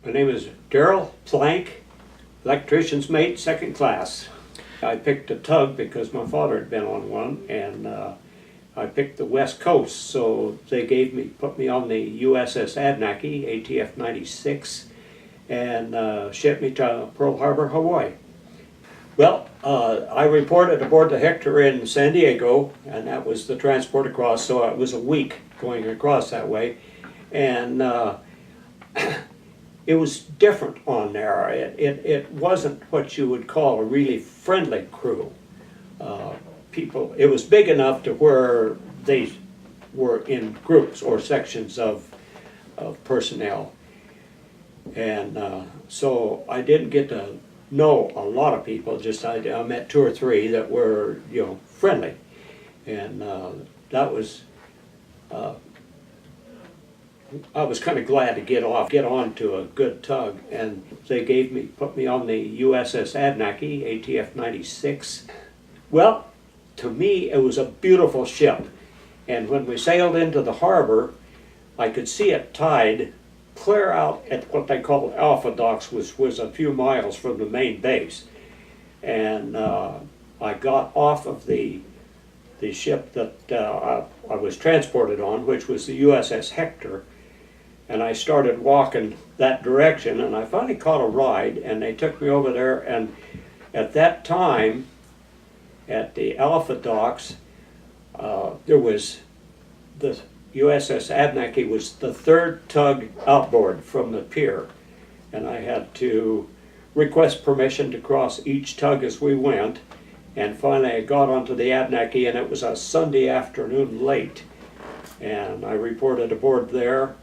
My name is Darrel, electrician's mate, second class. I picked a tug because my father had been on one, and I picked the West Coast, so they put me on the USS Abnaki, ATF 96, and shipped me to Pearl Harbor, Hawaii. Well, I reported aboard the Hector in San Diego, and that was the transport across, so it was a week going across that way. And it was different on there. It wasn't what you would call a really friendly crew. It was big enough to where they were in groups or sections of personnel. And so I didn't get to know a lot of people, just I met two or three that were, friendly. And that was, I was kind of glad to get on to a good tug, and they put me on the USS Abnaki, ATF 96. Well, to me, it was a beautiful ship, and when we sailed into the harbor, I could see it tied clear out at what they called Alpha Docks, which was a few miles from the main base. And I got off of the ship that I was transported on, which was the USS Hector, and I started walking that direction, and I finally caught a ride, and they took me over there. And at that time, at the Alpha Docks, there was the USS Abnaki was the third tug outboard from the pier, and I had to request permission to cross each tug as we went. And finally I got onto the Abnaki, and it was a Sunday afternoon late, and I reported aboard there,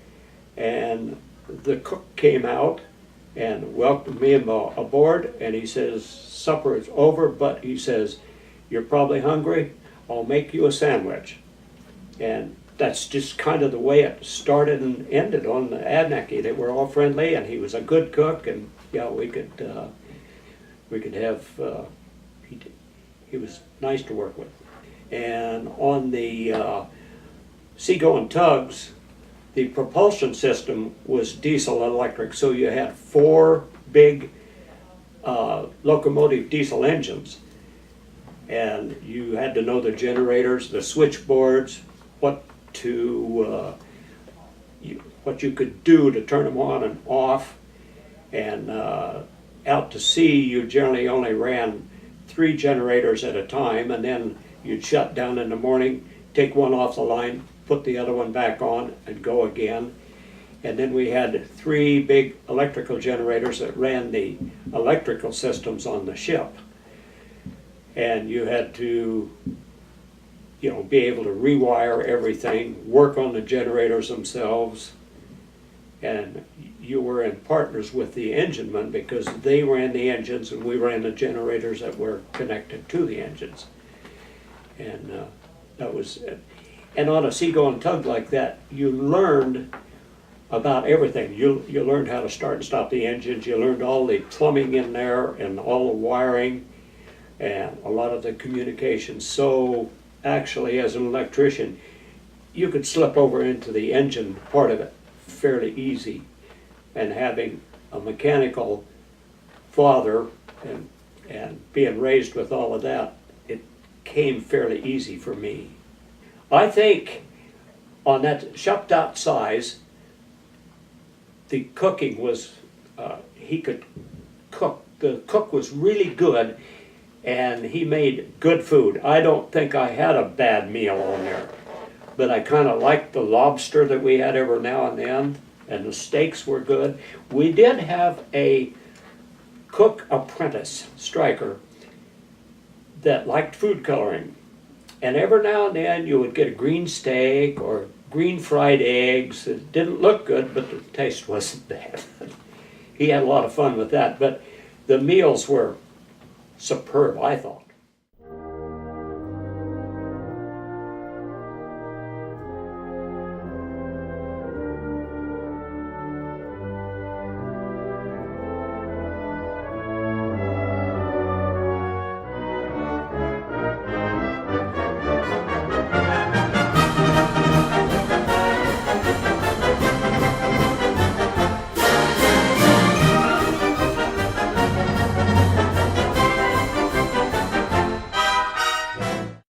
and the cook came out and welcomed me aboard, and he says, "Supper is over, but," he says, "you're probably hungry, I'll make you a sandwich." And that's just kind of the way it started and ended on the Abnaki. They were all friendly, and he was a good cook, and yeah, we could have, he was nice to work with. And on the seagoing tugs, the propulsion system was diesel electric, so you had four big locomotive diesel engines, and you had to know the generators, the switchboards, what you could do to turn them on and off. And out to sea, you generally only ran 3 generators at a time, and then you'd shut down in the morning, take one off the line, put the other one back on, and go again. And then we had 3 big electrical generators that ran the electrical systems on the ship. And you had to be able to rewire everything, work on the generators themselves, and you were in partners with the enginemen because they ran the engines and we ran the generators that were connected to the engines. And that was it. And on a seagoing tug like that, you learned about everything. You learned how to start and stop the engines, you learned all the plumbing in there and all the wiring and a lot of the communication. So actually, as an electrician, you could slip over into the engine part of it fairly easy. And having a mechanical father and being raised with all of that, it came fairly easy for me. I think on that shop dot size, the cooking was, he could cook. The cook was really good, and he made good food. I don't think I had a bad meal on there, but I kind of liked the lobster that we had every now and then, and the steaks were good. We did have a cook apprentice, striker, that liked food coloring, and every now and then you would get a green steak or green fried eggs. It didn't look good, but the taste wasn't bad. He had a lot of fun with that, but the meals were superb, I thought.